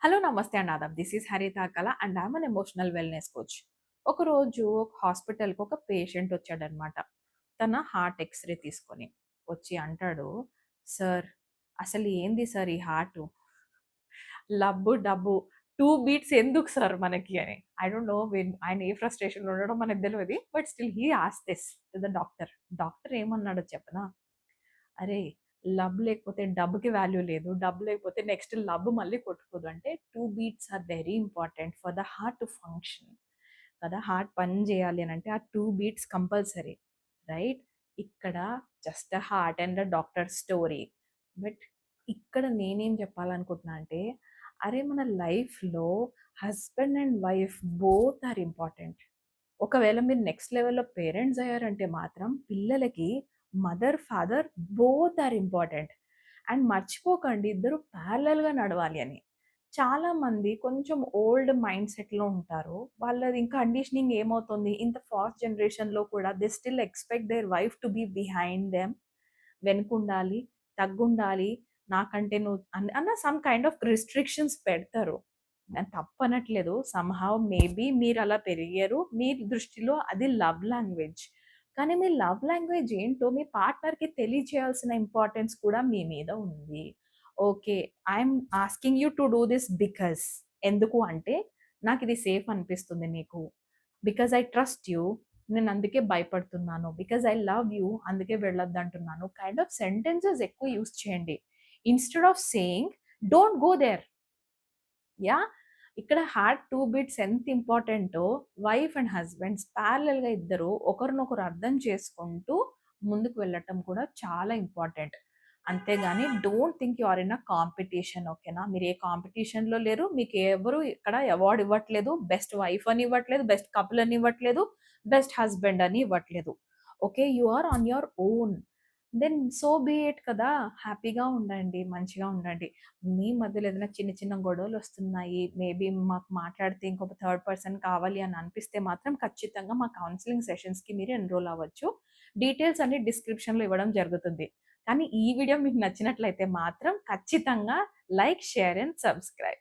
Hello నమస్తే అండి Aadab. This is హరిత కళ and I'm an emotional wellness coach. ఒకరోజు ఒక హాస్పిటల్‌కి ఒక పేషెంట్ వచ్చాడనమాట. తన హార్ట్ ఎక్స్‌రే తీసుకొని. వచ్చి అంటాడు, "సార్ అసలు ఏంది సార్ ఈ హార్టు? లబ్బు, డబ్బు 2 బీట్స్ ఎందుకు సార్ మనకి" అని. ఐ డోంట్ నో ఆయన ఏ ఫ్రస్ట్రేషన్‌లో ఉన్నాడో మనకు తెలవది. But still he asked this to the doctor. Doctor ఏమన్నాడో చెప్పనా? అరేయ్! లవ్ లేకపోతే డబ్బుకి వాల్యూ లేదు. డబ్బు లేకపోతే నెక్స్ట్ లవ్ మళ్ళీ కొట్టుకోదు. అంటే 2 beats are very important for the heart to function. కదా! హార్ట్ పని చేయాలి అనంటే ఆ 2 బీట్స్ కంపల్సరీ. రైట్? ఇక్కడ just heart and the doctor story. But ఇక్కడ నేనేం చెప్పాలనుకుంటున్నా అంటే, అరే! మన లైఫ్‌లో husband and wife both are important. ఒకవేళ మీరు నెక్స్ట్ లెవెల్‌లో పేరెంట్స్ అయ్యారంటే మాత్రం పిల్లలకి mother, father both are important. And మర్చిపోకండి ఇద్దరు ప్యారలెల్‌గా నడవాలి అని. చాలామంది కొంచెం ఓల్డ్ మైండ్ సెట్‌లో ఉంటారు. వాళ్ళది ఇంకా కండిషనింగ్ ఏమవుతుంది, ఇంత ఫాస్ట్ జనరేషన్‌లో కూడా they still expect their wife to be behind them. వెనకుండాలి, తగ్గుండాలి, నాకంటే నువ్వు అన్న సమ్ కైండ్ ఆఫ్ రిస్ట్రిక్షన్స్ పెడతారు. నేను తప్పనట్లేదు. సమ్‌హౌ మేబీ మీరలా పెరిగారు. మీ దృష్టిలో అది లవ్ లాంగ్వేజ్. కానీ మీ లవ్ లాంగ్వేజ్ ఏంటో మీ పార్ట్నర్‌కి తెలియచేయాల్సిన ఇంపార్టెన్స్ కూడా మీ మీద ఉంది. Okay. I'm asking you to do this because ఎందుకు అంటే నాకిది సేఫ్ అనిపిస్తుంది నీకు. Because I trust you. నేనందుకే భయపడుతున్నాను. Because I love you. అందుకే వెళ్ళొద్దంటున్నాను. కైండ్ ఆఫ్ సెంటెన్సెస్ ఎక్కువ యూజ్ చేయండి. Instead of saying don't go there. Yeah! ఇక్కడ హార్ట్ 2 బీట్స్ ఎంత ఇంపార్టెంటో వైఫ్ అండ్ హస్బెండ్స్ ప్యారలెల్‌గా ఇద్దరు ఒకరినొకరు అర్థం చేసుకుంటూ ముందుకు వెళ్ళటం కూడా చాలా ఇంపార్టెంట్. అంతేగాని don't think you are in a competition. ఓకేనా? మీరు ఏ కాంపిటీషన్‌లో లేరు. మీకు ఎవరు ఇక్కడ అవార్డ్ ఇవ్వట్లేదు. బెస్ట్ వైఫ్ అని ఇవ్వట్లేదు. బెస్ట్ కపుల్ అని ఇవ్వట్లేదు. బెస్ట్ హస్బెండ్ అని ఇవ్వట్లేదు. Okay. You are on your own. Then so be it కదా! హ్యాపీగా ఉండండి. మంచిగా ఉండండి. మీ మధ్యలో ఏదైనా చిన్న చిన్న గొడవలొస్తున్నాయి. మేబీ మాకు మాట్లాడితే ఇంకొక థర్డ్ పర్సన్ కావాలి అని అనిపిస్తే మాత్రం ఖచ్చితంగా మా కౌన్సెలింగ్ సెషన్స్‌కి మీరు ఎన్రోల్ అవ్వచ్చు. డీటెయిల్స్ అన్ని డిస్క్రిప్షన్‌లో ఇవ్వడం జరుగుతుంది. కానీ ఈ వీడియో మీకు నచ్చినట్లయితే మాత్రం ఖచ్చితంగా లైక్, షేర్ అండ్ సబ్స్క్రైబ్.